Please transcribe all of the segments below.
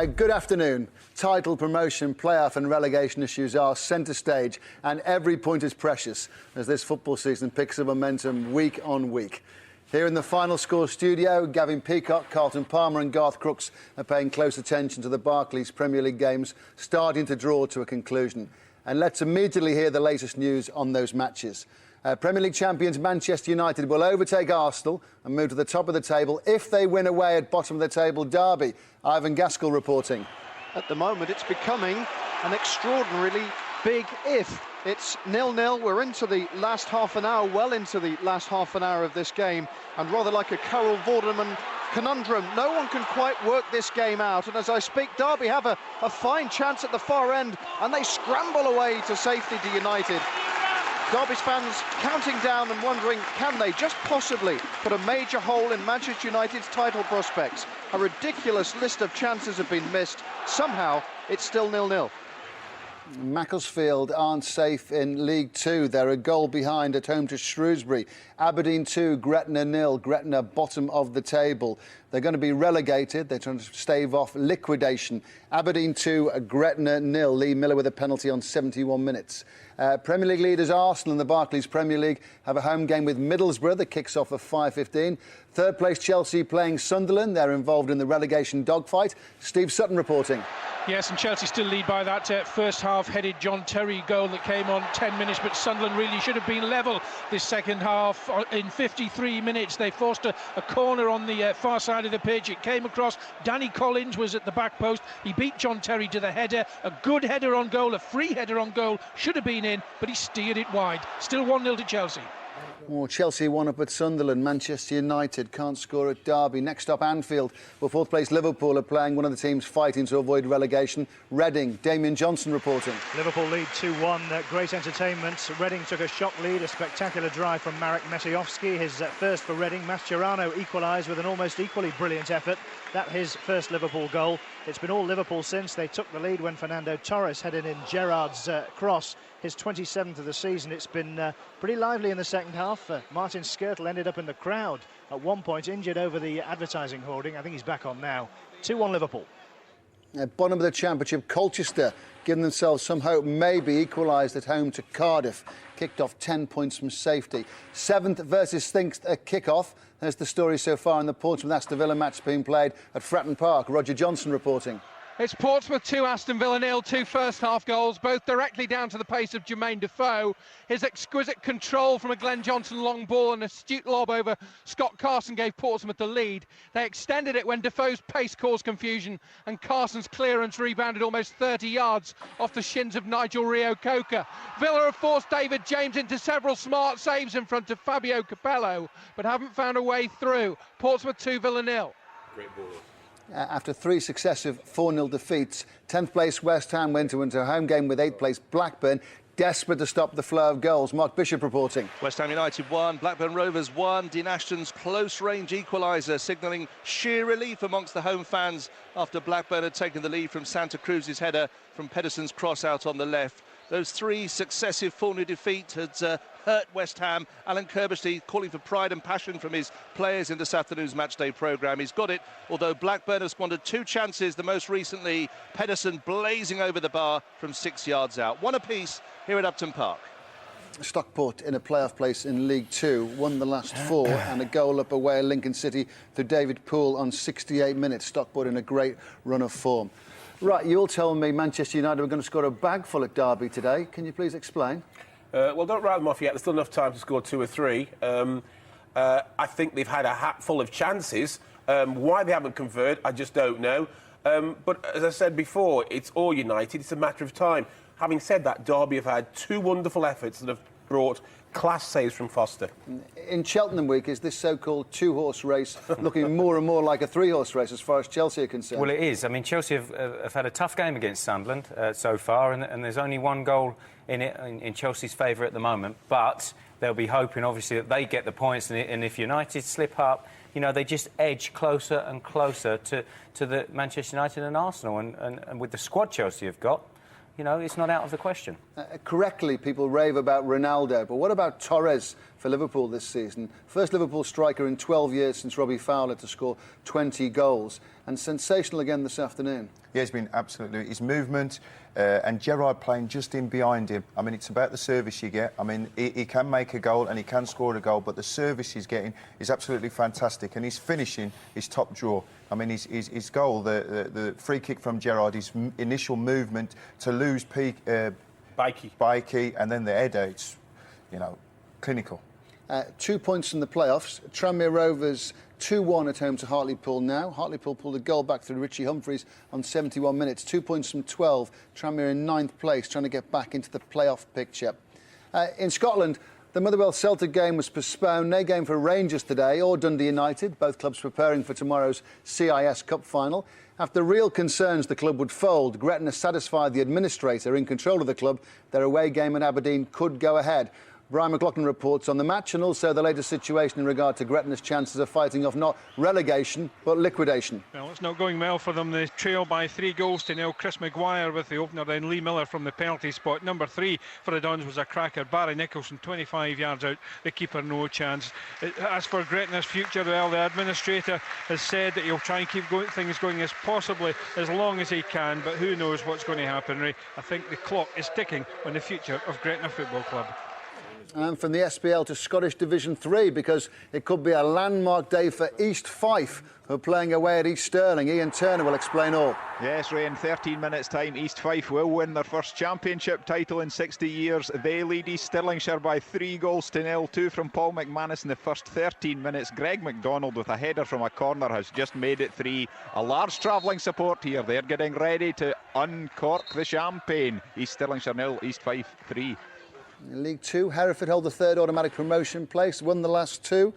Good afternoon. Title, promotion, playoff and relegation issues are centre stage, and every point is precious as this football season picks up momentum week on week. Here in the Final Score studio, Gavin, Peacock, Carlton, Palmer and Garth, Crooks are paying close attention to the Barclays Premier League games starting to draw to a conclusion. And let's immediately hear the latest news on those matches. Premier League champions Manchester United will overtake Arsenal and move to the top of the table if they win away at bottom of the table Derby. Ivan Gaskell reporting. At the moment, it's becoming an extraordinarily big if. It's 0-0. We're into the last half an hour, well into the last half an hour of this game, and rather like a Carol Vorderman conundrum, no one can quite work this game out. And as I speak, Derby have a fine chance at the far end, and they scramble away to safety to United. Derby's fans counting down and wondering, can they just possibly put a major hole in Manchester United's title prospects? A ridiculous list of chances have been missed. Somehow, it's still 0-0. Macclesfield aren't safe in League Two. They're a goal behind at home to Shrewsbury. Aberdeen 2, Gretna 0. Gretna bottom of the table. They're going to be relegated. They're trying to stave off liquidation. Aberdeen 2, Gretna 0. Lee Miller with a penalty on 71 minutes. Premier League leaders Arsenal in the Barclays Premier League have a home game with Middlesbrough that kicks off at 5:15. Third place Chelsea playing Sunderland. They're involved in the relegation dogfight. Steve Sutton reporting. Yes, and Chelsea still lead by that first half-headed John Terry goal that came on 10 minutes, but Sunderland really should have been level this second half. In 53 minutes, they forced a corner on the far side of the pitch. It came across. Danny Collins was at the back post. He beat John Terry to the header. A good header on goal, a free header on goal. Should have been in, but he steered it wide. Still 1-0 to Chelsea. Chelsea won up at Sunderland. Manchester United can't score at Derby. Next up, Anfield, where fourth place Liverpool are playing one of the teams fighting to avoid relegation. Reading, Damien Johnson reporting. Liverpool lead 2-1. Great entertainment. Reading took a shock lead. A spectacular drive from Marek Mesiowski. His first for Reading. Mascherano equalised with an almost equally brilliant effort. That his first Liverpool goal. It's been all Liverpool since. They took the lead when Fernando Torres headed in Gerrard's cross. His 27th of the season. It's been pretty lively in the second half. Martin Skrtel ended up in the crowd at one point, injured over the advertising hoarding. I think he's back on now. 2-1 Liverpool. Bottom of the Championship, Colchester giving themselves some hope, maybe equalised at home to Cardiff. Kicked off 10 points from safety. 7th versus 6th at kick-off. There's the story so far in the Portsmouth-Aston Villa match being played at Fratton Park. Roger Johnson reporting. It's Portsmouth 2, Aston Villa 0, 2 first-half goals, both directly down to the pace of Jermaine Defoe. His exquisite control from a Glenn Johnson long ball and astute lob over Scott Carson gave Portsmouth the lead. They extended it when Defoe's pace caused confusion and Carson's clearance rebounded almost 30 yards off the shins of Nigel Rio-Coker. Villa have forced David James into several smart saves in front of Fabio Capello, but haven't found a way through. Portsmouth 2, Villa 0. Great ball. After 3 successive 4-0 defeats, 10th place West Ham went into a home game with 8th place Blackburn, desperate to stop the flow of goals. Mark Bishop reporting. West Ham United 1, Blackburn Rovers 1. Dean Ashton's close-range equaliser signalling sheer relief amongst the home fans after Blackburn had taken the lead from Santa Cruz's header from Pedersen's cross out on the left. Those 3 successive 4-0 defeats had hurt West Ham. Alan Kirbishley calling for pride and passion from his players in this afternoon's matchday programme. He's got it, although Blackburn have squandered 2 chances, the most recently Pedersen blazing over the bar from 6 yards out. 1 apiece here at Upton Park. Stockport in a playoff place in League Two, won the last 4 and a goal up away at Lincoln City through David Poole on 68 minutes. Stockport in a great run of form. Right, you all told me Manchester United were going to score a bag full at Derby today. Can you please explain? Well, don't write them off yet. There's still enough time to score 2 or 3. I think they've had a hat full of chances. Why they haven't converted, I just don't know. But as I said before, it's all United. It's a matter of time. Having said that, Derby have had 2 wonderful efforts that have brought class saves from Foster. In Cheltenham week, is this so-called 2-horse race looking more and more like a 3-horse race as far as Chelsea are concerned? Well, it is. I mean, Chelsea have had a tough game against Sunderland so far, and there's only 1 goal in it in Chelsea's favour at the moment. But they'll be hoping, obviously, that they get the points, and if United slip up, you know, they just edge closer and closer to the Manchester United and Arsenal. And with the squad Chelsea have got, you know, it's not out of the question. Correctly, people rave about Ronaldo, but what about Torres for Liverpool this season. First Liverpool striker in 12 years since Robbie Fowler to score 20 goals. And sensational again this afternoon. Yeah, he's been absolutely... His movement and Gerrard playing just in behind him. I mean, it's about the service you get. I mean, he can make a goal and he can score a goal, but the service he's getting is absolutely fantastic. And his finishing is top drawer. I mean, his goal, the free kick from Gerrard, his initial movement to lose Bikey, and then the header, it's, you know, clinical. 2 points in the playoffs. Tranmere Rovers 2-1 at home to Hartlepool now. Hartlepool pulled a goal back through Richie Humphreys on 71 minutes. 2 points from 12. Tranmere in 9th place, trying to get back into the playoff picture. In Scotland, the Motherwell Celtic game was postponed. No game for Rangers today or Dundee United, both clubs preparing for tomorrow's CIS Cup final. After real concerns the club would fold, Gretna satisfied the administrator in control of the club. Their away game in Aberdeen could go ahead. Brian McLaughlin reports on the match and also the latest situation in regard to Gretna's chances of fighting off not relegation but liquidation. Well, it's not going well for them. They trail by 3-0. Chris Maguire with the opener, then Lee Miller from the penalty spot. Number 3 for the Dons was a cracker. Barry Nicholson 25 yards out, the keeper no chance. As for Gretna's future, well, the administrator has said that he'll try and keep things going as possibly as long as he can, but who knows what's going to happen, Ray. I think the clock is ticking on the future of Gretna Football Club. And from the SPL to Scottish Division 3, because it could be a landmark day for East Fife, who are playing away at East Stirling. Ian Turner will explain all. Yes, Ray, in 13 minutes' time, East Fife will win their first championship title in 60 years. They lead East Stirlingshire by 3-0. 2 from Paul McManus in the first 13 minutes. Greg McDonald with a header from a corner has just made it 3. A large travelling support here. They're getting ready to uncork the champagne. East Stirlingshire 0, East Fife 3. In League 2, Hereford hold the 3rd automatic promotion place, won the last 2.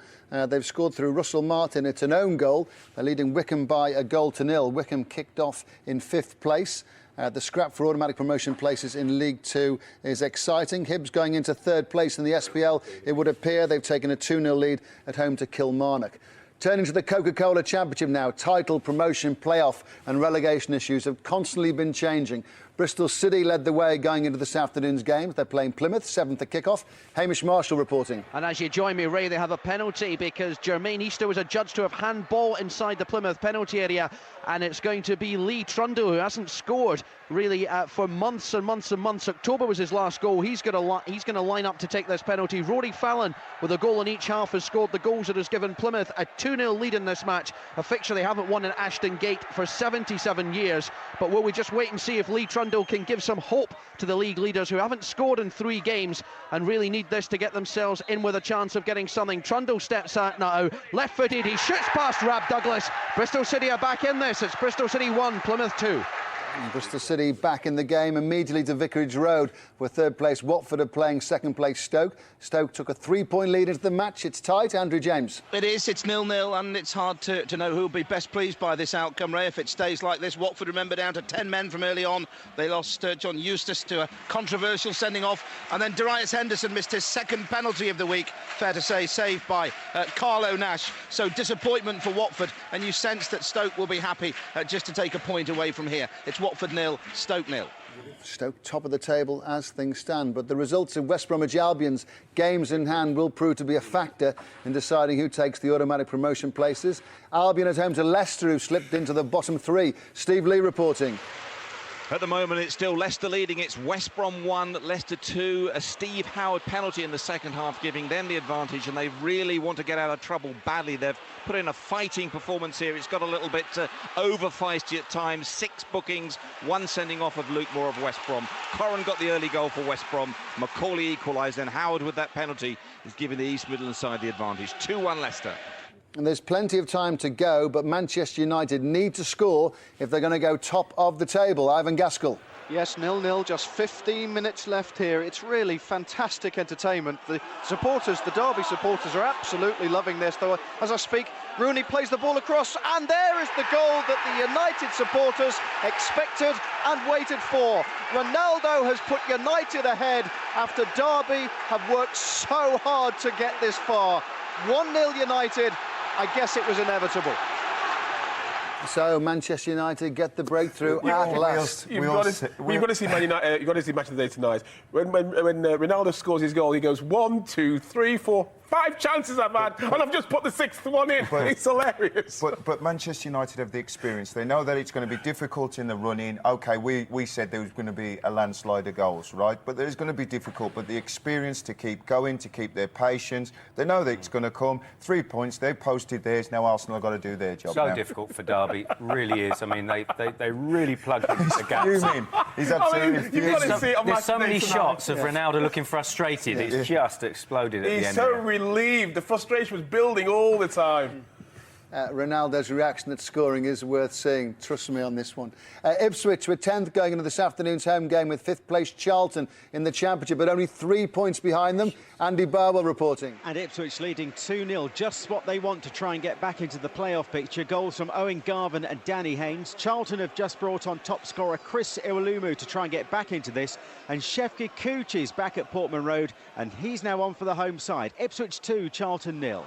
They've scored through Russell Martin. It's an own goal. They're leading Wycombe by 1-0. Wycombe kicked off in 5th place. The scrap for automatic promotion places in League 2 is exciting. Hibs going into 3rd place in the SPL, it would appear. They've taken a 2-0 lead at home to Kilmarnock. Turning to the Coca-Cola Championship now, title, promotion, playoff and relegation issues have constantly been changing. Bristol City led the way going into this afternoon's games. They're playing Plymouth, 7th at kick-off. Hamish Marshall reporting. And as you join me, Ray, they have a penalty because Jermaine Easter was adjudged to have handball inside the Plymouth penalty area, and it's going to be Lee Trundle, who hasn't scored really for months and months and months. October was his last goal. He's going to line up to take this penalty. Rory Fallon, with a goal in each half, has scored the goals that has given Plymouth a 2-0 lead in this match, a fixture they haven't won in Ashton Gate for 77 years. But will we just wait and see if Lee Trundle can give some hope to the league leaders who haven't scored in 3 games and really need this to get themselves in with a chance of getting something. Trundle steps out now, left-footed, he shoots past Rab Douglas. Bristol City are back in this. It's Bristol City 1, Plymouth 2. And Bristol City back in the game immediately to Vicarage Road, where 3rd place Watford are playing 2nd place Stoke. Stoke took a 3-point lead into the match. It's tight. Andrew James. It is. It's 0-0, and it's hard to know who'll be best pleased by this outcome, Ray, if it stays like this. Watford, remember, down to 10 men from early on. They lost John Eustace to a controversial sending off, and then Darius Henderson missed his 2nd penalty of the week, fair to say, saved by Carlo Nash. So disappointment for Watford, and you sense that Stoke will be happy just to take a point away from here. It's Watford 0, Stoke 0. Stoke top of the table as things stand, but the results of West Bromwich Albion's games in hand will prove to be a factor in deciding who takes the automatic promotion places. Albion at home to Leicester, who slipped into the bottom 3. Steve Lee reporting. At the moment, it's still Leicester leading. It's West Brom 1, Leicester 2. A Steve Howard penalty in the second half, giving them the advantage, and they really want to get out of trouble badly. They've put in a fighting performance here. It's got a little bit over-feisty at times. 6 bookings, 1 sending off of Luke Moore of West Brom. Corran got the early goal for West Brom. Macaulay equalised, and Howard with that penalty is giving the East Midlands side the advantage. 2-1 Leicester. And there's plenty of time to go, but Manchester United need to score if they're going to go top of the table. Ivan Gaskell. Yes, 0-0, just 15 minutes left here. It's really fantastic entertainment. The supporters, the Derby supporters, are absolutely loving this. Though, as I speak, Rooney plays the ball across, and there is the goal that the United supporters expected and waited for. Ronaldo has put United ahead after Derby have worked so hard to get this far. 1-0 United. I guess it was inevitable. So Manchester United get the breakthrough at last. You've got to see Man United. You've got to see Match of the Day tonight. When Ronaldo scores his goal, he goes 1, 2, 3, 4, 5 chances I've had, and I've just put the 6th one in. It's hilarious. But Manchester United have the experience. They know that it's going to be difficult in the run-in. OK, we said there was going to be a landslide of goals, right? But there's going to be difficult. But the experience to keep going, to keep their patience. They know that it's going to come. 3 points, they've posted theirs. Now Arsenal have got to do their job. So now. difficult for Derby, really is. I mean, they really plugged into the gaps. He's absolutely There's so many shots of Ronaldo looking frustrated. It's just exploded at the end. He's so relieved. The frustration was building all the time. Ronaldo's reaction at scoring is worth seeing. Trust me on this one. Ipswich were 10th going into this afternoon's home game with 5th place Charlton in the Championship, but only 3 points behind them. Andy Barwell reporting. And Ipswich leading 2-0, just what they want to try and get back into the playoff picture. Goals from Owen Garvin and Danny Haynes. Charlton have just brought on top scorer Chris Iwelumo to try and get back into this. And Shefki Kuch is back at Portman Road, and he's now on for the home side. Ipswich 2, Charlton 0.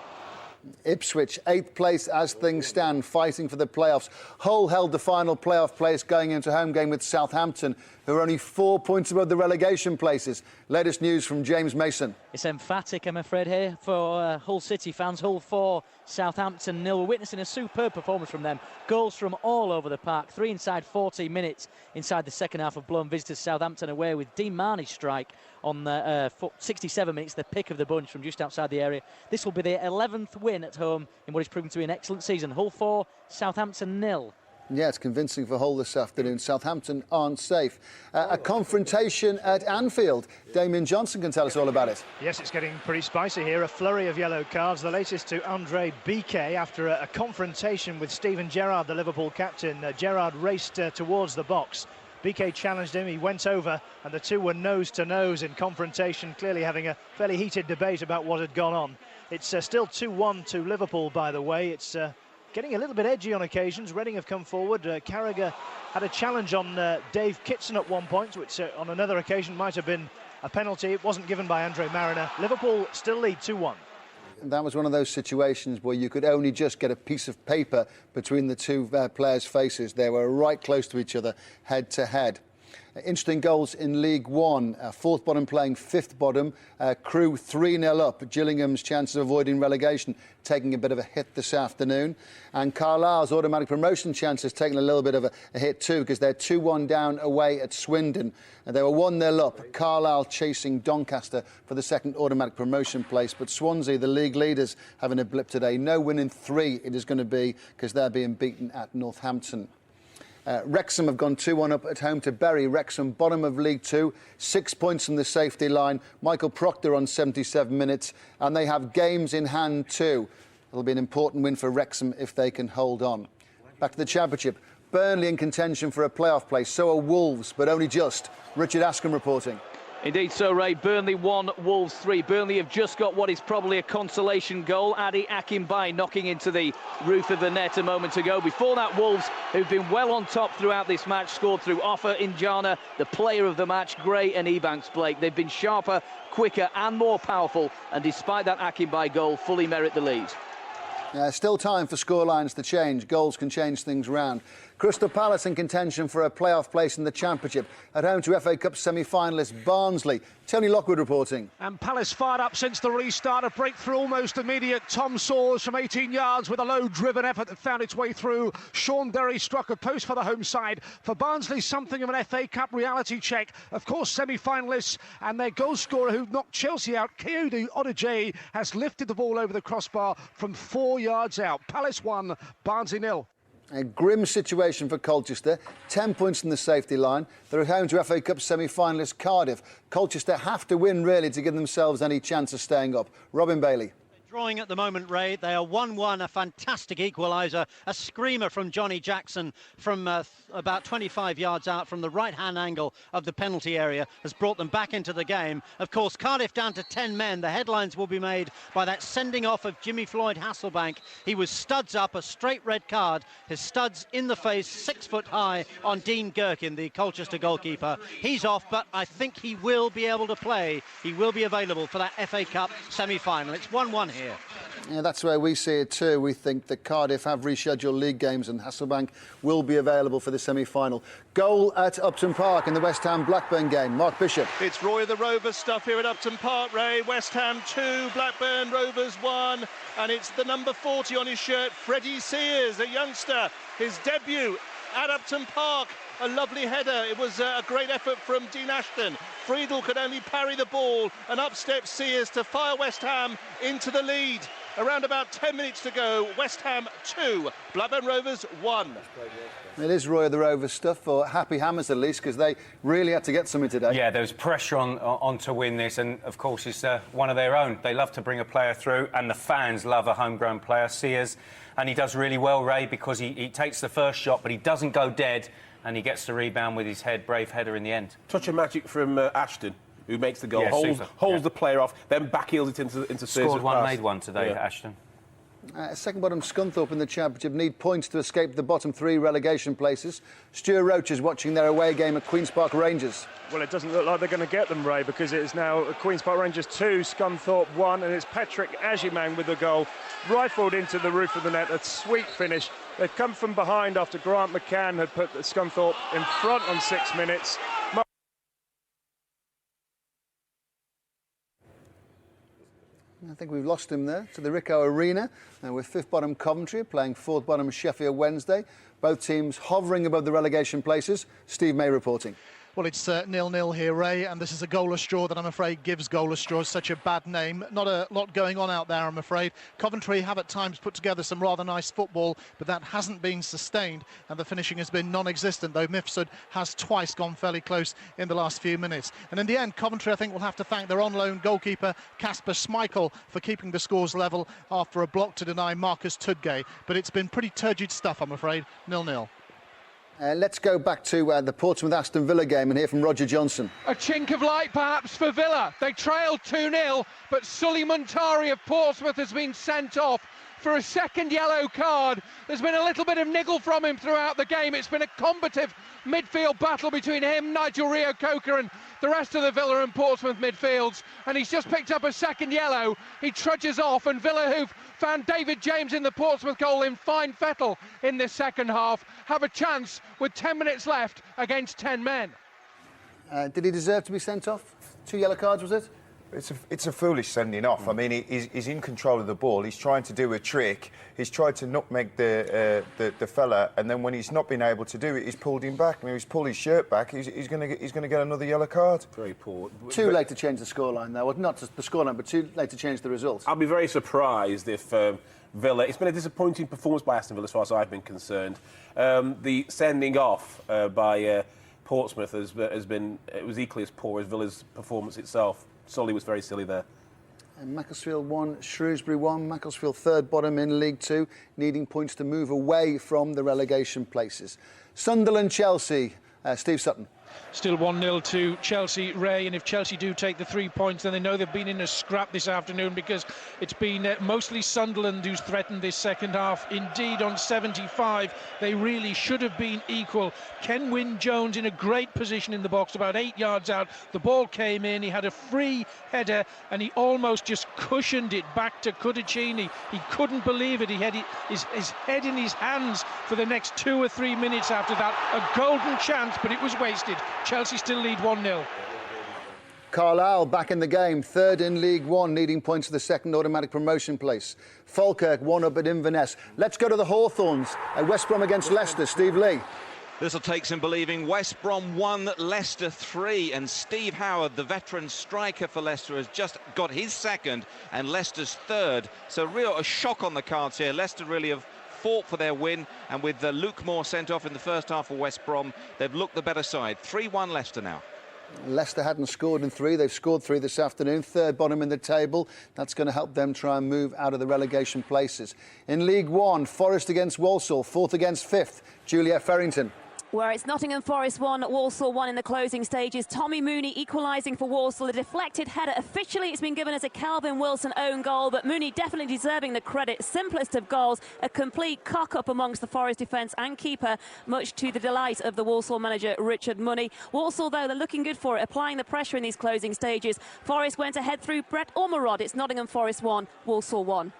Ipswich, 8th place as things stand, fighting for the playoffs. Hull held the final playoff place going into home game with Southampton, who are only 4 points above the relegation places. Latest news from James Mason. It's emphatic, I'm afraid, here for Hull City fans. Hull 4, Southampton 0. We're witnessing a superb performance from them. Goals from all over the park. 3 inside 14 minutes inside the second half of blown visitors. Southampton away with Dean Marnie's strike on the 67 minutes, the pick of the bunch from just outside the area. This will be their 11th win at home in what is proving to be an excellent season. Hull 4, Southampton 0. Yeah, it's convincing for Hull this afternoon. Southampton aren't safe. A confrontation at Anfield. Damien Johnson can tell us all about it. Yes, it's getting pretty spicy here. A flurry of yellow cards, the latest to Andre Biquet after a confrontation with Steven Gerrard, the Liverpool captain. Gerrard raced towards the box. Biquet challenged him, he went over, and the two were nose to nose in confrontation, clearly having a fairly heated debate about what had gone on. It's still 2-1 to Liverpool, by the way. It's getting a little bit edgy on occasions. Reading have come forward. Carragher had a challenge on Dave Kitson at one point, which on another occasion might have been a penalty. It wasn't given by Andre Mariner. Liverpool still lead 2-1. That was one of those situations where you could only just get a piece of paper between the two players' faces. They were right close to each other, head to head. Interesting goals in League One. Fourth bottom playing fifth bottom. Crew 3-0 up. Gillingham's chances of avoiding relegation taking a bit of a hit this afternoon. And Carlisle's automatic promotion chances taking a little bit of a hit too, because they're 2-1 down away at Swindon. And they were 1-0 up. Carlisle chasing Doncaster for the second automatic promotion place. But Swansea, the league leaders, having a blip today. No win in 3 it is going to be, because they're being beaten at Northampton. Wrexham have gone 2-1 up at home to Bury. Wrexham, bottom of League 2, 6 points from the safety line. Michael Proctor on 77 minutes, and they have games in hand too. It'll be an important win for Wrexham if they can hold on. Back to the Championship. Burnley in contention for a playoff place. So are Wolves, but only just. Richard Askham reporting. Indeed so, Ray. Burnley 1, Wolves 3. Burnley have just got what is probably a consolation goal. Adi Akinbaye knocking into the roof of the net a moment ago. Before that, Wolves, who've been well on top throughout this match, scored through Offa, Injana, the player of the match, Gray and Ebanks-Blake. They've been sharper, quicker and more powerful, and despite that Akinbaye goal, fully merit the lead. Still time for scorelines to change. Goals can change things round. Crystal Palace in contention for a playoff place in the Championship. At home to FA Cup semi-finalist Barnsley. Tony Lockwood reporting. And Palace fired up since the restart. A breakthrough almost immediate. Tom Sawers from 18 yards with a low-driven effort that found its way through. Sean Derry struck a post for the home side. For Barnsley, something of an FA Cup reality check. Of course, semi-finalists, and their goal scorer who knocked Chelsea out, Kyoto Odejayi, has lifted the ball over the crossbar from 4 yards out. Palace 1, Barnsley 0. A grim situation for Colchester. 10 points from the safety line. They're at home to FA Cup semi-finalist Cardiff. Colchester have to win, really, to give themselves any chance of staying up. Robin Bailey. Drawing at the moment, Ray. They are 1-1, a fantastic equaliser, a screamer from Johnny Jackson from about 25 yards out from the right-hand angle of the penalty area has brought them back into the game. Of course, Cardiff down to 10 men. The headlines will be made by that sending off of Jimmy Floyd Hasselbank. He was studs up, a straight red card. His studs in the face, 6 foot high on Dean Gherkin, the Colchester goalkeeper. He's off, but I think he will be able to play. He will be available for that FA Cup semi-final. It's 1-1 here. here. Yeah, that's where we see it too. We think that Cardiff have rescheduled league games and Hasselbank will be available for the semi-final. Goal at Upton Park in the West Ham-Blackburn game. Mark Bishop. It's Roy of the Rovers stuff here at Upton Park, Ray. West Ham 2, Blackburn Rovers 1. And it's the number 40 on his shirt, Freddie Sears, a youngster. His debut at Upton Park. A lovely header. It was a great effort from Dean Ashton. Friedel could only parry the ball, and up steps Sears to fire West Ham into the lead. Around about 10 minutes to go. West Ham 2, Blackburn Rovers 1. It is Roy of the Rovers stuff for Happy Hammers at least, because they really had to get something today. Yeah, there was pressure on to win this, and of course it's one of their own. They love to bring a player through, and the fans love a homegrown player, Sears, and he does really well, Ray, because he takes the first shot, but he doesn't go dead, and he gets the rebound with his head, brave header in the end. Touch of magic from Ashton, who makes the goal, Yeah, holds the player off, then backheels it into Sears. Scored one, made one today, yeah. Ashton. Second bottom Scunthorpe in the Championship need points to escape the bottom 3 relegation places. Stuart Roach is watching their away game at Queen's Park Rangers. Well, it doesn't look like they're going to get them, Ray, because it is now Queen's Park Rangers 2, Scunthorpe 1, and it's Patrick Agyemang with the goal. Rifled into the roof of the net, a sweet finish. They've come from behind after Grant McCann had put Scunthorpe in front on 6 minutes. I think we've lost him there to the Ricoh Arena. With fifth bottom Coventry playing fourth bottom Sheffield Wednesday. Both teams hovering above the relegation places. Steve May reporting. Well, it's 0-0 here, Ray, and this is a goalless draw that I'm afraid gives goalless draws such a bad name. Not a lot going on out there, I'm afraid. Coventry have at times put together some rather nice football, but that hasn't been sustained, and the finishing has been non-existent, though Mifsud has twice gone fairly close in the last few minutes. And in the end, Coventry, I think, will have to thank their on-loan goalkeeper, Kasper Schmeichel, for keeping the scores level after a block to deny Marcus Tudgay. But it's been pretty turgid stuff, I'm afraid. 0-0. Let's go back to the Portsmouth-Aston Villa game and hear from Roger Johnson. A chink of light perhaps for Villa. They trailed 2-0, but Sully Muntari of Portsmouth has been sent off for a second yellow card. There's been a little bit of niggle from him throughout the game. It's been a combative midfield battle between him, Nigel Reo-Coker, and the rest of the Villa and Portsmouth midfields, and he's just picked up a second yellow. He trudges off, and Villa, who've found David James in the Portsmouth goal in fine fettle in this second half, have a chance with 10 minutes left against 10 men. Did he deserve to be sent off? 2 yellow cards, was it? It's a foolish sending off. I mean, he's in control of the ball. He's trying to do a trick. He's tried to nutmeg the fella, and then when he's not been able to do it, he's pulled him back. I mean, he's pulled his shirt back. He's going to get another yellow card. Very poor. Too late to change the scoreline, though. Well, not just the scoreline, but too late to change the result. I'll be very surprised if Villa... It's been a disappointing performance by Aston Villa as far as I've been concerned. The sending off by Portsmouth has been... It was equally as poor as Villa's performance itself. Solly was very silly there. And Macclesfield 1, Shrewsbury 1. Macclesfield third bottom in League 2, needing points to move away from the relegation places. Sunderland-Chelsea, Steve Sutton. Still 1-0 to Chelsea, Ray, and if Chelsea do take the 3 points, then they know they've been in a scrap this afternoon, because it's been mostly Sunderland who's threatened this second half. Indeed, on 75, they really should have been equal. Ken Wynne-Jones in a great position in the box, about 8 yards out. The ball came in, he had a free header, and he almost just cushioned it back to Cudicini. He couldn't believe it. He had his head in his hands for the next 2 or 3 minutes after that. A golden chance, but it was wasted. Chelsea still lead 1-0. Carlisle back in the game, third in League 1, needing points for the second automatic promotion place. Falkirk 1-up at Inverness. Let's go to the Hawthorns. West Brom against Leicester. Steve Lee. This will take some believing. West Brom 1, Leicester 3, and Steve Howard, the veteran striker for Leicester, has just got his second and Leicester's third. So a shock on the cards here. Leicester really have fought for their win, and with Luke Moore sent off in the first half for West Brom, they've looked the better side. 3-1 Leicester now. Leicester hadn't scored in 3. They've scored 3 this afternoon. Third bottom in the table. That's going to help them try and move out of the relegation places. In League 1, Forest against Walsall, 4th against 5th. Juliet Ferrington. Where it's Nottingham Forest 1, Walsall 1 in the closing stages. Tommy Mooney equalising for Walsall. A deflected header. Officially, it's been given as a Calvin Wilson own goal, but Mooney definitely deserving the credit. Simplest of goals. A complete cock-up amongst the Forest defence and keeper, much to the delight of the Walsall manager, Richard Money. Walsall, though, they're looking good for it, applying the pressure in these closing stages. Forest went ahead through Brett Ormerod. It's Nottingham Forest 1, Walsall 1.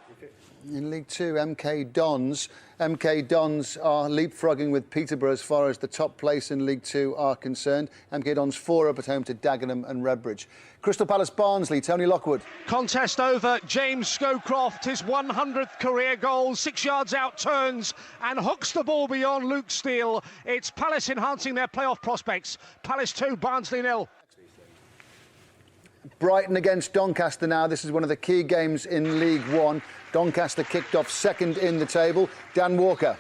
In League Two, MK Dons are leapfrogging with Peterborough as far as the top place in League Two are concerned. MK Dons 4 up at home to Dagenham and Redbridge. Crystal Palace Barnsley, Tony Lockwood. Contest over. James Scowcroft, his 100th career goal, 6 yards out, turns and hooks the ball beyond Luke Steele. It's Palace enhancing their playoff prospects. Palace 2, Barnsley 0. Brighton against Doncaster now. This is one of the key games in League One. Doncaster kicked off second in the table. Dan Walker.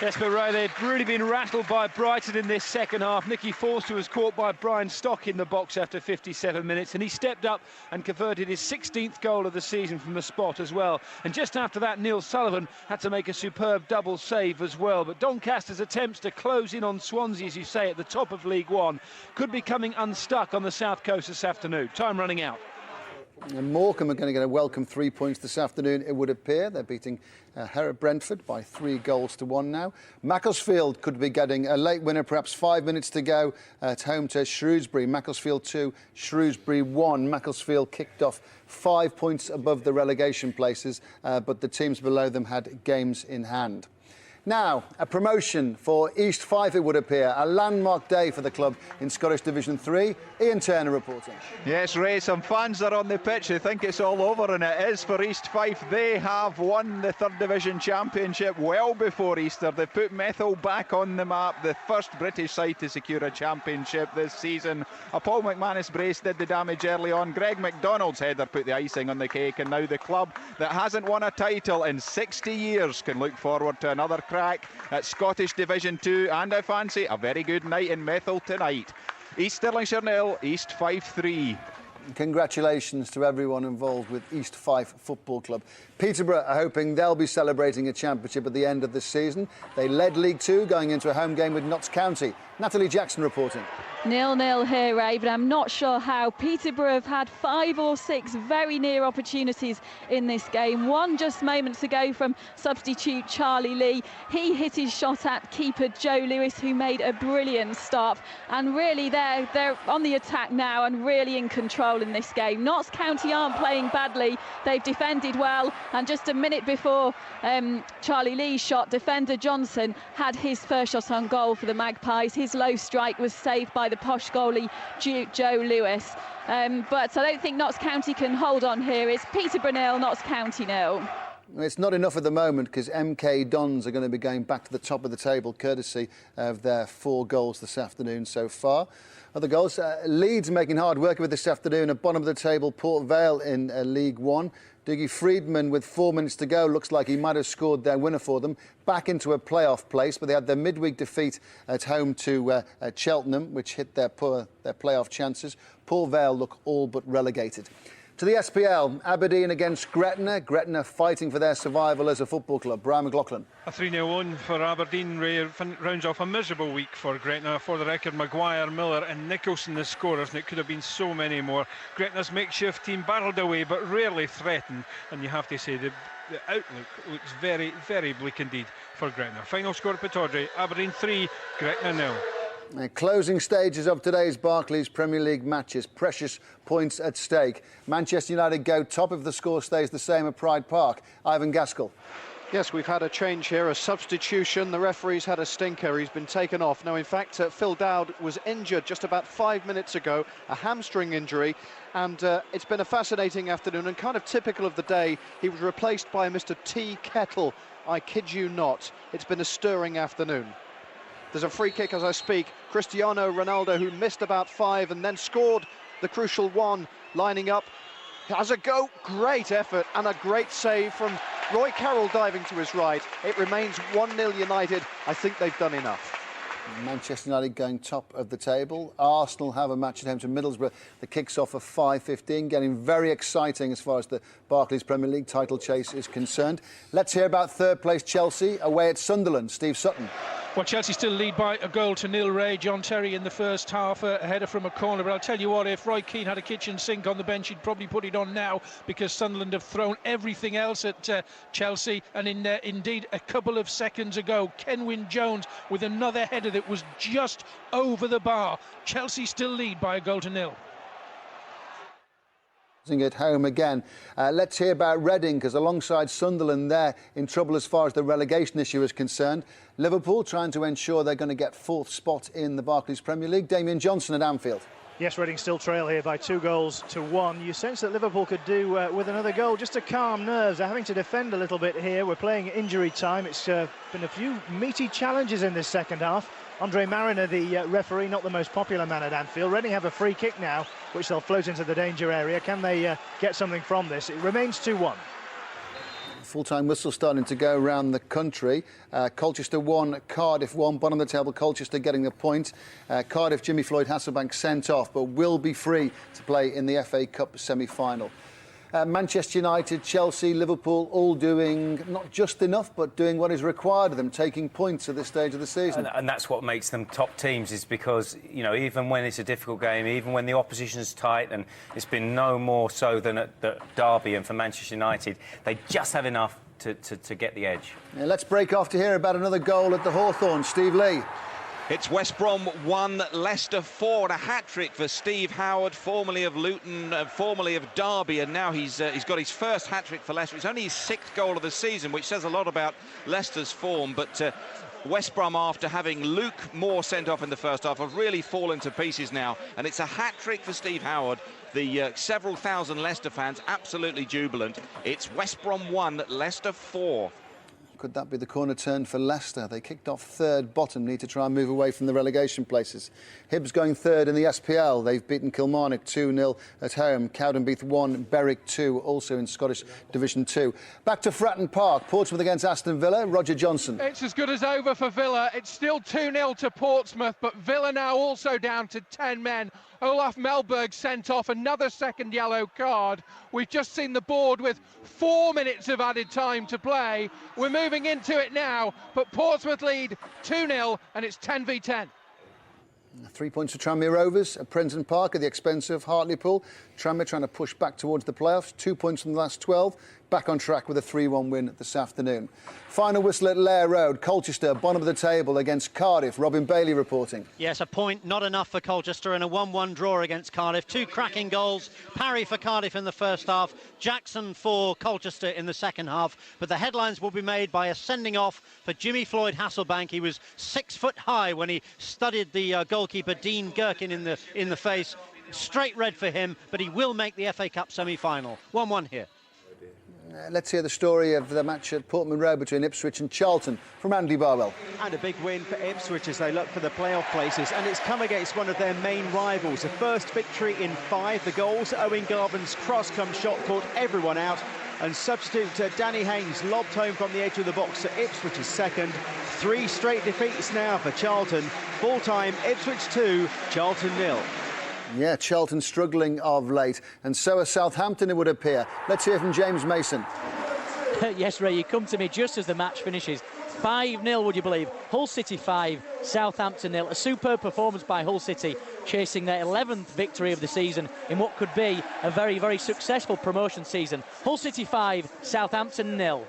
Yes, but Ray, they'd really been rattled by Brighton in this second half. Nicky Forster was caught by Brian Stock in the box after 57 minutes, and he stepped up and converted his 16th goal of the season from the spot as well. And just after that, Neil Sullivan had to make a superb double save as well. But Doncaster's attempts to close in on Swansea, as you say, at the top of League One, could be coming unstuck on the south coast this afternoon. Time running out. And Morecambe are going to get a welcome 3 points this afternoon, it would appear. They're beating Herod Brentford by 3-1 now. Macclesfield could be getting a late winner, perhaps 5 minutes to go at home to Shrewsbury. Macclesfield 2, Shrewsbury 1. Macclesfield kicked off 5 points above the relegation places, but the teams below them had games in hand. Now, a promotion for East Fife, it would appear. A landmark day for the club in Scottish Division 3. Ian Turner reporting. Yes, Ray, some fans are on the pitch. They think it's all over, and it is for East Fife. They have won the 3rd Division Championship well before Easter. They've put Methil back on the map, the first British side to secure a championship this season. A Paul McManus brace did the damage early on. Greg McDonald's header put the icing on the cake, and now the club that hasn't won a title in 60 years can look forward to another crack at Scottish Division 2, and I fancy a very good night in Methil tonight. East Stirlingshire 0, East Fife 3. Congratulations to everyone involved with East Fife Football Club. Peterborough are hoping they'll be celebrating a championship at the end of this season. They led League Two, going into a home game with Notts County. Natalie Jackson reporting. 0-0 here, Ray, but I'm not sure how. Peterborough have had 5 or 6 very near opportunities in this game. One just moments ago from substitute Charlie Lee. He hit his shot at keeper Joe Lewis, who made a brilliant stop. And really, they're on the attack now and really in control in this game. Notts County aren't playing badly. They've defended well. And just a minute before Charlie Lee's shot, defender Johnson had his first shot on goal for the Magpies. His low strike was saved by the posh goalie Joe Lewis. But I don't think Notts County can hold on here. It's Peterborough 0, Notts County 0. It's not enough at the moment because MK Dons are going to be going back to the top of the table courtesy of their 4 goals this afternoon so far. Other goals, Leeds making hard work of it this afternoon at bottom of the table, Port Vale in League One. Dougie Friedman, with 4 minutes to go, looks like he might have scored their winner for them, back into a playoff place, but they had their midweek defeat at home to Cheltenham, which hit their playoff chances. Port Vale look all but relegated. To the SPL, Aberdeen against Gretna. Gretna fighting for their survival as a football club. Brian McLaughlin. A 3-0 win for Aberdeen. Rounds off a miserable week for Gretna. For the record, Maguire, Miller and Nicholson the scorers, and it could have been so many more. Gretna's makeshift team barreled away but rarely threatened, and you have to say the outlook looks very, very bleak indeed for Gretna. Final score at Pittodrie, Aberdeen 3, Gretna 0. Closing stages of today's Barclays Premier League matches. Precious points at stake. Manchester United go top if the score stays the same at Pride Park. Ivan Gaskell. Yes, we've had a change here, a substitution. The referee's had a stinker. He's been taken off. Now, in fact, Phil Dowd was injured just about 5 minutes ago, a hamstring injury. And it's been a fascinating afternoon and kind of typical of the day. He was replaced by Mr. T. Kettle. I kid you not. It's been a stirring afternoon. There's a free kick as I speak. Cristiano Ronaldo, who missed about 5 and then scored the crucial one, lining up. Has a go. Great effort and a great save from Roy Carroll diving to his right. It remains 1-0 United. I think they've done enough. Manchester United going top of the table. Arsenal have a match at home to Middlesbrough. The kicks off at 5:15, getting very exciting as far as the Barclays Premier League title chase is concerned. Let's hear about third place Chelsea away at Sunderland. Steve Sutton. Well, Chelsea still lead by a goal to nil, Ray. John Terry in the first half, a header from a corner. But I'll tell you what, if Roy Keane had a kitchen sink on the bench, he'd probably put it on now, because Sunderland have thrown everything else at Chelsea. And indeed, a couple of seconds ago, Kenwyne Jones with another header that was just over the bar. Chelsea still lead by a goal to nil. At home again. Let's hear about Reading, because alongside Sunderland, they're in trouble as far as the relegation issue is concerned. Liverpool trying to ensure they're going to get 4th spot in the Barclays Premier League. Damien Johnson at Anfield. Yes, Reading still trail here by 2-1. You sense that Liverpool could do with another goal just to calm nerves. They're having to defend a little bit here. We're playing injury time. It's been a few meaty challenges in this second half. Andre Mariner, the referee, not the most popular man at Anfield. Reading have a free kick now, which they'll float into the danger area. Can they get something from this? It remains 2-1. Full-time whistle starting to go around the country. Colchester 1, Cardiff 1. Bottom of the table, Colchester getting a point. Cardiff, Jimmy Floyd Hasselbank sent off, but will be free to play in the FA Cup semi-final. Manchester United, Chelsea, Liverpool, all doing not just enough, but doing what is required of them, taking points at this stage of the season. And that's what makes them top teams, is because, you know, even when it's a difficult game, even when the opposition's tight, and it's been no more so than at Derby and for Manchester United, they just have enough to get the edge. Yeah, let's break off to hear about another goal at the Hawthorn. Steve Lee. It's West Brom 1, Leicester 4, and a hat-trick for Steve Howard, formerly of Luton, formerly of Derby, and now he's got his first hat-trick for Leicester. It's only his 6th goal of the season, which says a lot about Leicester's form, but West Brom, after having Luke Moore sent off in the first half, have really fallen to pieces now, and it's a hat-trick for Steve Howard. The several thousand Leicester fans absolutely jubilant. It's West Brom 1, Leicester 4. Could that be the corner turn for Leicester? They kicked off 3rd bottom, need to try and move away from the relegation places. Hibs going 3rd in the SPL. They've beaten Kilmarnock 2-0 at home. Cowdenbeath 1, Berwick 2, also in Scottish Division 2. Back to Fratton Park. Portsmouth against Aston Villa. Roger Johnson. It's as good as over for Villa. It's still 2-0 to Portsmouth, but Villa now also down to 10 men. Olaf Melberg sent off, another second yellow card. We've just seen the board with 4 minutes of added time to play. We're moving into it now, but Portsmouth lead 2-0, and it's 10v10. 3 points for Tranmere Rovers at Prenton Park at the expense of Hartlepool. Tranmere trying to push back towards the playoffs. 2 points from the last 12. Back on track with a 3-1 win this afternoon. Final whistle at Lair Road. Colchester, bottom of the table against Cardiff. Robin Bailey reporting. Yes, a point not enough for Colchester and a 1-1 draw against Cardiff. 2 cracking goals. Parry for Cardiff in the first half. Jackson for Colchester in the second half. But the headlines will be made by a sending off for Jimmy Floyd Hasselbank. He was 6 foot high when he studied the goalkeeper Dean Gherkin in the face. Straight red for him, but he will make the FA Cup semi-final. 1-1 here. Let's hear the story of the match at Portman Road between Ipswich and Charlton from Andy Barwell. And a big win for Ipswich as they look for the playoff places, and it's come against one of their main rivals. The first victory in 5. The goals, Owen Garvin's cross-come shot caught everyone out, and substitute Danny Haynes lobbed home from the edge of the box to Ipswich's second. 3 straight defeats now for Charlton. Full-time, Ipswich 2, Charlton 0. Yeah, Charlton struggling of late, and so are Southampton, it would appear. Let's hear from James Mason. Yes, Ray, you come to me just as the match finishes. 5-0, would you believe? Hull City 5, Southampton 0. A superb performance by Hull City, chasing their 11th victory of the season in what could be a very, very successful promotion season. Hull City 5, Southampton 0.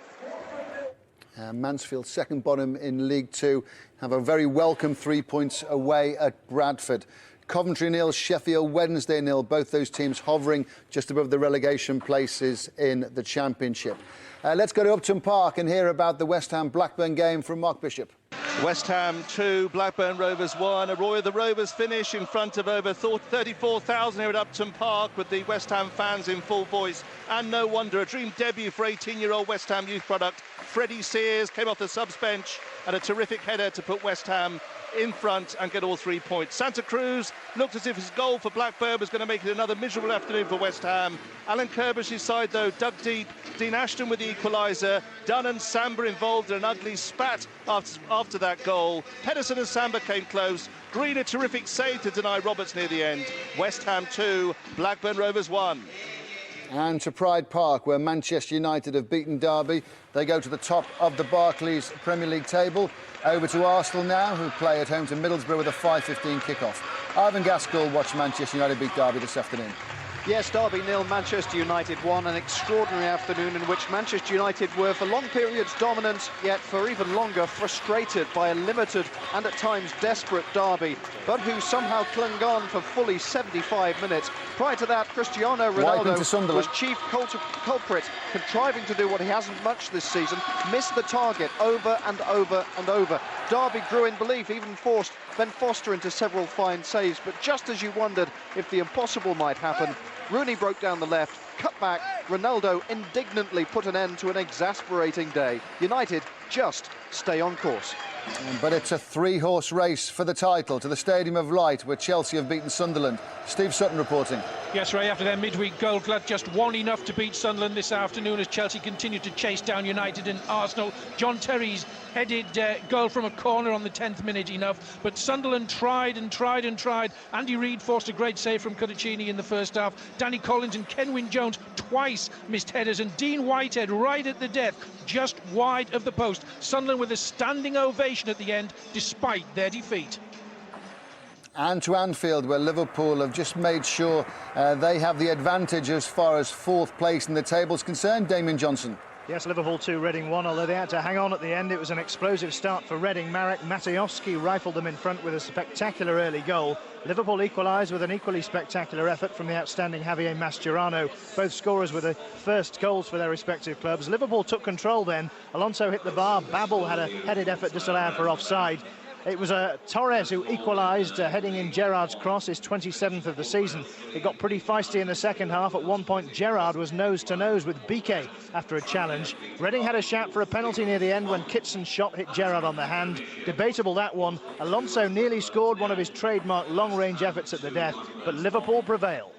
Mansfield, second bottom in League 2, have a very welcome 3 points away at Bradford. Coventry 0, Sheffield Wednesday 0, both those teams hovering just above the relegation places in the Championship. Let's go to Upton Park and hear about the West Ham-Blackburn game from Mark Bishop. West Ham 2, Blackburn Rovers 1. A Roy of the Rovers finish in front of over 34,000 here at Upton Park, with the West Ham fans in full voice. And no wonder, a dream debut for 18-year-old West Ham youth product Freddie Sears came off the subs bench, and a terrific header to put West Ham in front and get all 3 points. Santa Cruz looked as if his goal for Blackburn was going to make it another miserable afternoon for West Ham. Alan Kirbish's side, though, dug deep. Dean Ashton with the equaliser. Dunn and Samba involved in an ugly spat after that goal. Pedersen and Samba came close. Green a terrific save to deny Roberts near the end. West Ham 2, Blackburn Rovers 1. And to Pride Park, where Manchester United have beaten Derby. They go to the top of the Barclays Premier League table. Over to Arsenal now, who play at home to Middlesbrough with a 5:15 kick-off. Ivan Gaskell watched Manchester United beat Derby this afternoon. Yes, Derby 0, Manchester United 1. An extraordinary afternoon in which Manchester United were for long periods dominant, yet for even longer frustrated by a limited and at times desperate Derby, but who somehow clung on for fully 75 minutes. Prior to that, Cristiano Ronaldo was chief culprit, contriving to do what he hasn't much this season, missed the target over and over and over. Derby grew in belief, even forced Ben Foster into several fine saves, but just as you wondered if the impossible might happen, Rooney broke down the left, cut back, Ronaldo indignantly put an end to an exasperating day. United just stay on course. But it's a three-horse race for the title to the Stadium of Light, where Chelsea have beaten Sunderland. Steve Sutton reporting. Yes, Ray, after their midweek goal glut, just one enough to beat Sunderland this afternoon as Chelsea continued to chase down United and Arsenal. John Terry's headed goal from a corner on the 10th minute enough, but Sunderland tried and tried and tried. Andy Reid forced a great save from Cudicini in the first half. Danny Collins and Kenwyn Jones twice missed headers, and Dean Whitehead right at the death, just wide of the post. Sunderland with a standing ovation at the end, despite their defeat. And to Anfield, where Liverpool have just made sure they have the advantage as far as fourth place in the table is concerned. Damien Johnson. Yes, Liverpool 2, Reading 1, although they had to hang on at the end. It was an explosive start for Reading. Marek Matejowski rifled them in front with a spectacular early goal. Liverpool equalised with an equally spectacular effort from the outstanding Javier Mascherano. Both scorers with the first goals for their respective clubs. Liverpool took control then. Alonso hit the bar. Babel had a headed effort disallowed for offside. It was Torres who equalised, heading in Gerrard's cross, his 27th of the season. It got pretty feisty in the second half. At one point, Gerrard was nose-to-nose with Biquet after a challenge. Reading had a shout for a penalty near the end when Kitson's shot hit Gerrard on the hand. Debatable, that one. Alonso nearly scored one of his trademark long-range efforts at the death, but Liverpool prevail.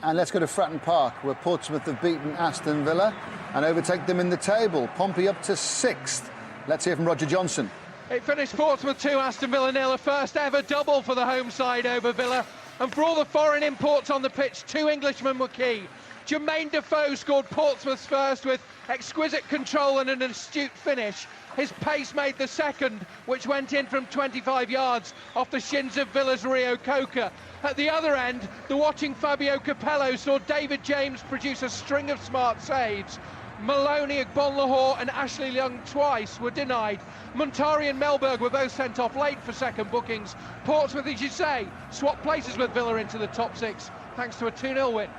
And let's go to Fratton Park, where Portsmouth have beaten Aston Villa and overtake them in the table. Pompey up to 6th. Let's hear from Roger Johnson. It finished Portsmouth 2, Aston Villa 0, a first ever double for the home side over Villa. And for all the foreign imports on the pitch, 2 Englishmen were key. Jermaine Defoe scored Portsmouth's first with exquisite control and an astute finish. His pace made the second, which went in from 25 yards off the shins of Villa's Rio Coca. At the other end, the watching Fabio Capello saw David James produce a string of smart saves. Maloney, Agbonlahor and Ashley Young twice were denied. Montari and Melberg were both sent off late for second bookings. Portsmouth, as you say, swapped places with Villa into the top 6 thanks to a 2-0 win.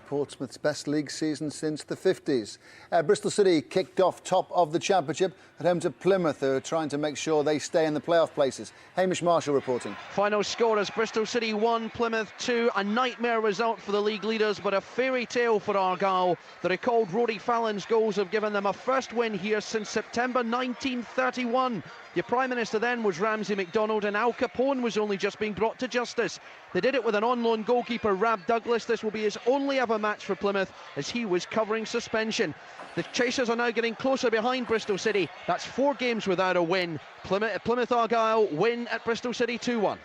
Portsmouth's best league season since the 50s. Bristol City kicked off top of the Championship at home to Plymouth, who are trying to make sure they stay in the playoff places. Hamish Marshall reporting. Final scorers: Bristol City 1, Plymouth 2. A nightmare result for the league leaders, but a fairy tale for Argyle. The recalled Roddy Fallon's goals have given them a first win here since September 1931. Your Prime Minister then was Ramsay MacDonald, and Al Capone was only just being brought to justice. They did it with an on-loan goalkeeper, Rab Douglas. This will be his only ever match for Plymouth, as he was covering suspension. The Chasers are now getting closer behind Bristol City. That's 4 games without a win. Plymouth Argyle win at Bristol City 2-1.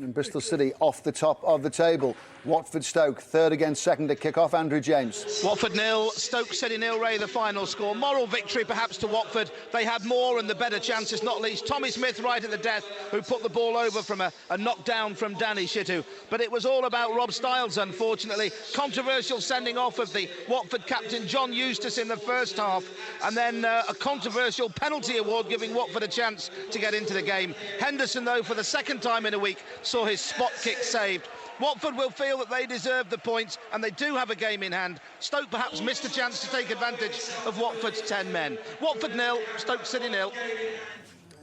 And Bristol City off the top of the table. Watford Stoke, third against second at kick-off. Andrew James. Watford 0, Stoke City 0, Ray, the final score. Moral victory perhaps to Watford. They had more and the better chances, not least Tommy Smith right at the death, who put the ball over from a knockdown from Danny Shittu. But it was all about Rob Styles, unfortunately. Controversial sending off of the Watford captain John Eustace in the first half, and then a controversial penalty award giving Watford a chance to get into the game. Henderson, though, for the second time in a week, saw his spot kick saved. Watford will feel that they deserve the points, and they do have a game in hand. Stoke perhaps missed a chance to take advantage of Watford's 10 men. Watford 0, Stoke City 0.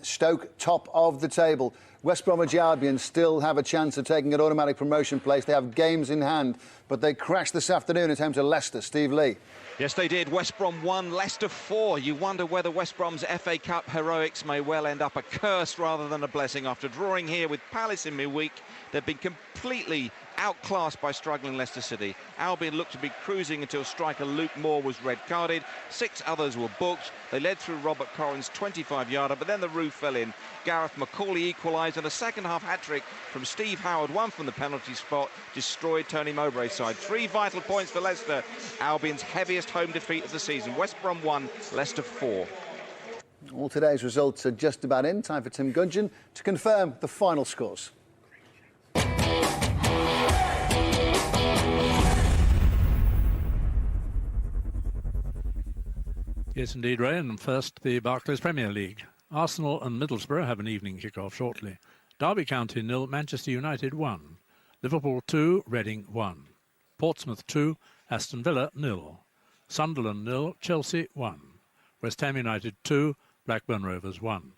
Stoke top of the table. West Bromwich Albion still have a chance of taking an automatic promotion place. They have games in hand, but they crashed this afternoon at home to Leicester. Steve Lee. Yes, they did. West Brom 1, Leicester 4. You wonder whether West Brom's FA Cup heroics may well end up a curse rather than a blessing. After drawing here with Palace in midweek, they've been completely outclassed by struggling Leicester City. Albion looked to be cruising until striker Luke Moore was red-carded. 6 others were booked. They led through Robert Corrin's 25-yarder, but then the roof fell in. Gareth McCauley equalised, and a second-half hat-trick from Steve Howard, one from the penalty spot, destroyed Tony Mowbray's side. 3 vital points for Leicester. Albion's heaviest home defeat of the season. West Brom 1, Leicester 4. All today's results are just about in. Time for Tim Gudgeon to confirm the final scores. Yes, indeed, Ray. And first, the Barclays Premier League. Arsenal and Middlesbrough have an evening kick-off shortly. Derby County 0, Manchester United 1. Liverpool 2, Reading 1. Portsmouth 2, Aston Villa 0. Sunderland 0, Chelsea 1. West Ham United 2, Blackburn Rovers 1.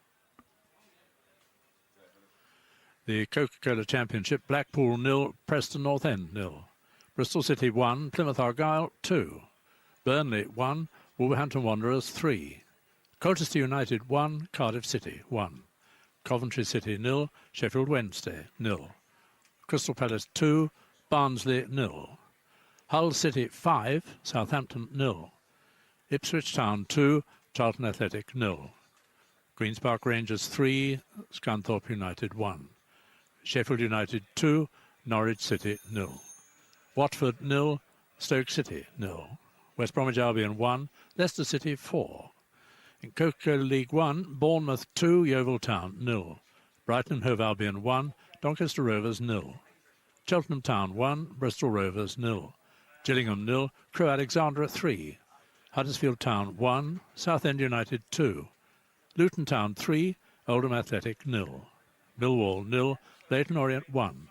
The Coca-Cola Championship, Blackpool 0, Preston North End 0. Bristol City 1, Plymouth Argyle 2. Burnley 1, Wolverhampton Wanderers 3. Colchester United 1, Cardiff City 1. Coventry City 0, Sheffield Wednesday 0. Crystal Palace 2, Barnsley 0. Hull City 5, Southampton 0. Ipswich Town 2, Charlton Athletic 0. Queen's Park Rangers 3, Scunthorpe United 1. Sheffield United 2, Norwich City 0. Watford 0, Stoke City 0. West Bromwich Albion 1, Leicester City 4. In Coca-Cola League 1, Bournemouth 2, Yeovil Town 0. Brighton and Hove Albion 1, Doncaster Rovers 0. Cheltenham Town 1, Bristol Rovers 0. Gillingham 0, Crewe Alexandra 3. Huddersfield Town 1, Southend United 2. Luton Town 3, Oldham Athletic 0. Millwall 0, Leyton Orient 1.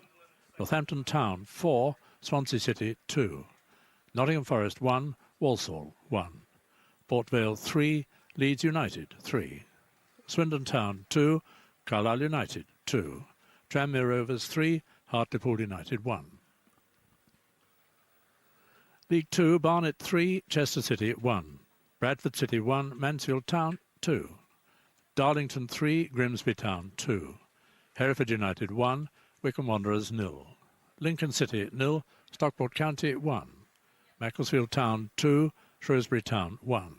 Northampton Town 4, Swansea City 2. Nottingham Forest 1, Walsall 1. Port Vale 3, Leeds United 3. Swindon Town 2, Carlisle United 2. Tranmere Rovers 3, Hartlepool United 1. League 2, Barnet 3, Chester City 1. Bradford City 1, Mansfield Town 2. Darlington 3, Grimsby Town 2. Hereford United 1, Wycombe Wanderers 0. Lincoln City 0, Stockport County 1. Macclesfield Town 2, Shrewsbury Town 1.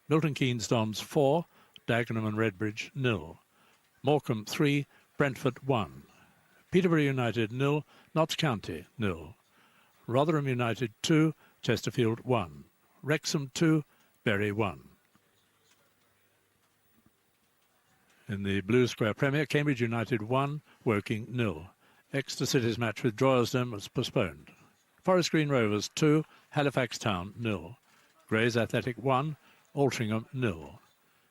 Milton Keynes Dons 4, Dagenham and Redbridge 0. Morecambe 3, Brentford 1. Peterborough United 0, Notts County 0. Rotherham United 2, Chesterfield 1. Wrexham 2, Bury 1. In the Blue Square Premier, Cambridge United 1, Woking 0. Exeter City's match with Droylsden was postponed. Forest Green Rovers 2, Halifax Town 0. Grays Athletic 1, Altrincham 0.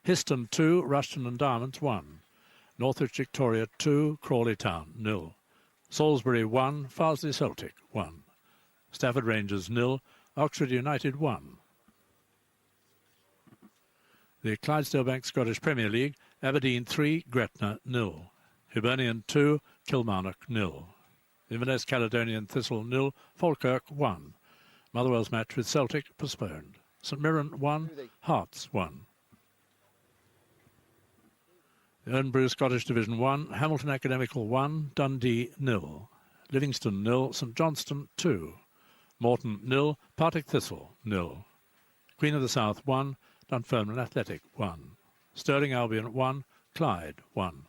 Histon 2, Rushton and Diamonds 1. Northwich Victoria 2, Crawley Town 0. Salisbury 1, Farsley Celtic 1. Stafford Rangers 0, Oxford United 1. The Clydesdale Bank Scottish Premier League, Aberdeen 3, Gretna 0. Hibernian 2, Kilmarnock 0. Inverness Caledonian Thistle 0, Falkirk 1. Motherwell's match with Celtic postponed. St Mirren 1, Hearts 1. The Irn-Bru Scottish Division 1, Hamilton Academical 1, Dundee 0. Livingston 0, St Johnstone 2. Morton 0, Partick Thistle 0. Queen of the South 1, Dunfermline Athletic 1. Stirling Albion 1, Clyde 1.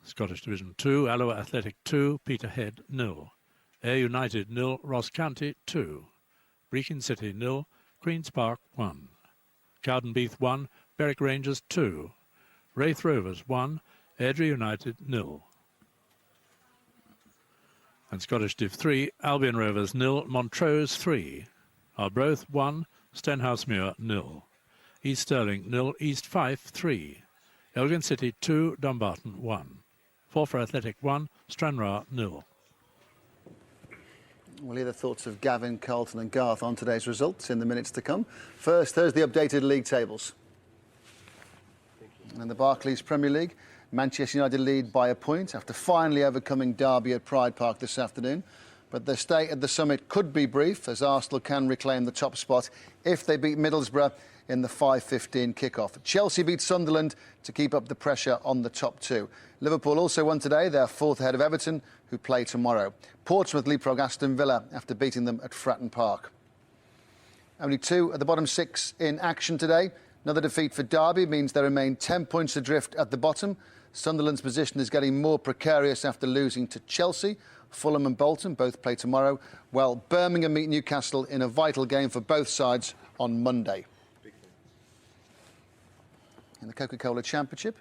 Scottish Division 2, Alloa Athletic 2, Peterhead 0. Ayr United 0, Ross County 2. Brechin City 0, Queen's Park 1. Cowdenbeath 1, Berwick Rangers 2. Wraith Rovers 1, Airdrie United 0. And Scottish Div 3, Albion Rovers 0, Montrose 3. Arbroath 1, Stenhousemuir 0. East Stirling 0, East Fife 3. Elgin City 2, Dumbarton 1. Forfar Athletic 1, Stranraer 0. We'll hear the thoughts of Gavin, Carlton and Garth on today's results in the minutes to come. First, there's the updated league tables. In the Barclays Premier League, Manchester United lead by a point after finally overcoming Derby at Pride Park this afternoon. But their stay at the summit could be brief, as Arsenal can reclaim the top spot if they beat Middlesbrough in the 5:15 kick-off. Chelsea beat Sunderland to keep up the pressure on the top two. Liverpool also won today. They're fourth ahead of Everton, who play tomorrow. Portsmouth leapfrog Aston Villa after beating them at Fratton Park. Only two at the bottom six in action today. Another defeat for Derby means they remain 10 points adrift at the bottom. Sunderland's position is getting more precarious after losing to Chelsea. Fulham and Bolton both play tomorrow, while Birmingham meet Newcastle in a vital game for both sides on Monday. In the Coca-Cola Championship,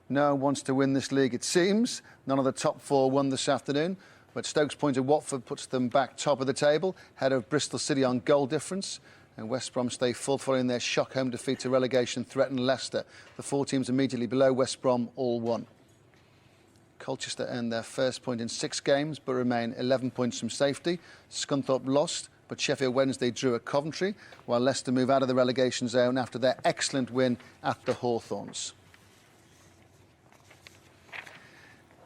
no one wants to win this league, it seems. None of the top four won this afternoon, but Stokes Point of Watford puts them back top of the table, ahead of Bristol City on goal difference. And West Brom stay full following their shock home defeat to relegation threatened Leicester. The four teams immediately below West Brom all won. Colchester earned their first point in 6 games but remain 11 points from safety. Scunthorpe lost, but Sheffield Wednesday drew at Coventry, while Leicester move out of the relegation zone after their excellent win at the Hawthorns.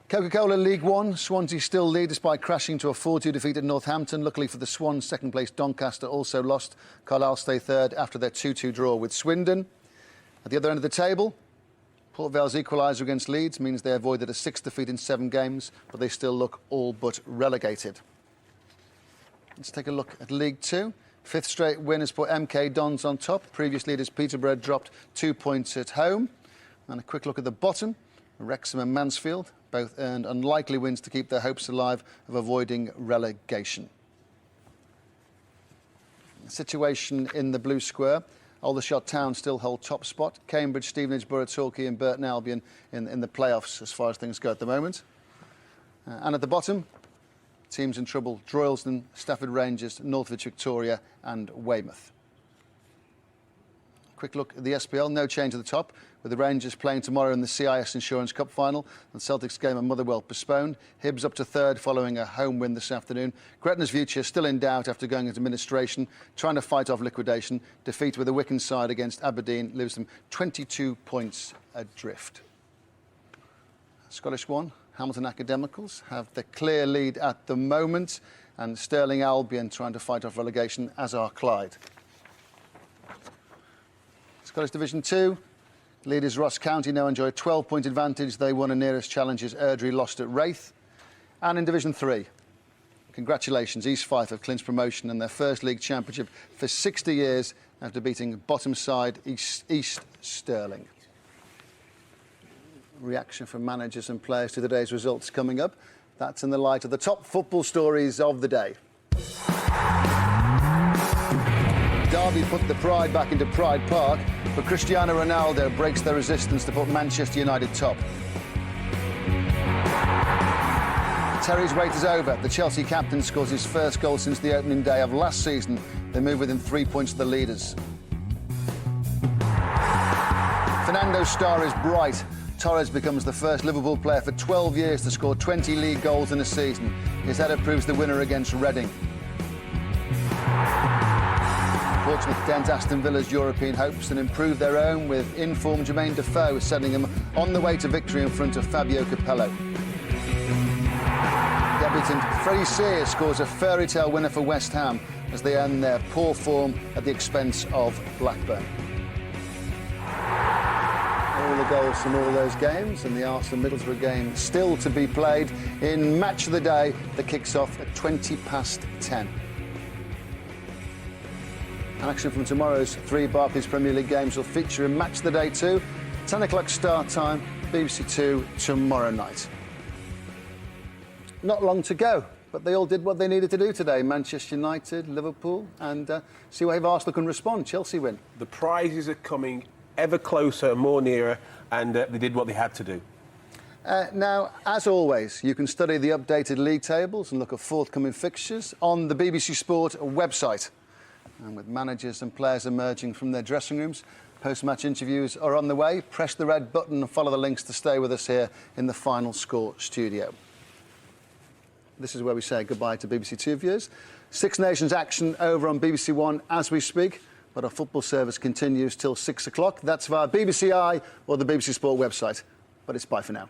Coca-Cola League One, Swansea still lead despite crashing to a 4-2 defeat at Northampton. Luckily for the Swans, second place Doncaster also lost. Carlisle stay third after their 2-2 draw with Swindon. At the other end of the table, Port Vale's equaliser against Leeds means they avoided a 6th defeat in 7 games, but they still look all but relegated. Let's take a look at League Two. 5th straight win has put MK Dons on top. Previous leaders Peterborough dropped 2 points at home. And a quick look at the bottom. Wrexham and Mansfield both earned unlikely wins to keep their hopes alive of avoiding relegation. The situation in the Blue Square. Aldershot Town still hold top spot. Cambridge, Stevenage, Borough, Torquay and Burton Albion in the playoffs as far as things go at the moment. And at the bottom, teams in trouble: Droylsden, Stafford Rangers, Northwich Victoria and Weymouth. Quick look at the SPL, no change at the top, with the Rangers playing tomorrow in the CIS Insurance Cup final and Celtic's game at Motherwell postponed. Hibs up to third following a home win this afternoon. Gretna's future still in doubt after going into administration, trying to fight off liquidation. Defeat with the Wigan side against Aberdeen leaves them 22 points adrift. Scottish One, Hamilton Academicals have the clear lead at the moment, and Stirling Albion trying to fight off relegation, as are Clyde. Scottish Division 2, leaders Ross County now enjoy a 12-point advantage. They won a nearest challengers. Airdrie lost at Wraith. And in Division 3, congratulations, East Fife have clinched promotion and their first league championship for 60 years after beating bottom side East Stirling. Reaction from managers and players to today's results coming up. That's in the light of the top football stories of the day. Derby put the pride back into Pride Park, but Cristiano Ronaldo breaks their resistance to put Manchester United top. Terry's wait is over. The Chelsea captain scores his first goal since the opening day of last season. They move within 3 points of the leaders. Fernando's star is bright. Torres becomes the first Liverpool player for 12 years to score 20 league goals in a season. His header proves the winner against Reading. Portsmouth dent Aston Villa's European hopes and improve their own, with in-form Jermaine Defoe sending them on the way to victory in front of Fabio Capello. Debutant Freddie Sears scores a fairy tale winner for West Ham as they end their poor form at the expense of Blackburn. All the goals from all those games, and the Arsenal-Middlesbrough game still to be played in Match of the Day that kicks off at 10:20. Action from tomorrow's 3 Barclays Premier League games will feature in Match of the Day 2, 10 o'clock start time, BBC 2 tomorrow night. Not long to go, but they all did what they needed to do today. Manchester United, Liverpool, and see how Arsenal can respond. Chelsea win. The prizes are coming ever closer and more nearer, and they did what they had to do. Now, as always, you can study the updated league tables and look at forthcoming fixtures on the BBC Sport website. And with managers and players emerging from their dressing rooms, post-match interviews are on the way. Press the red button and follow the links to stay with us here in the Final Score studio. This is where we say goodbye to BBC Two viewers. Six Nations action over on BBC One as we speak, but our football service continues till 6 o'clock. That's via BBC I or the BBC Sport website. But it's bye for now.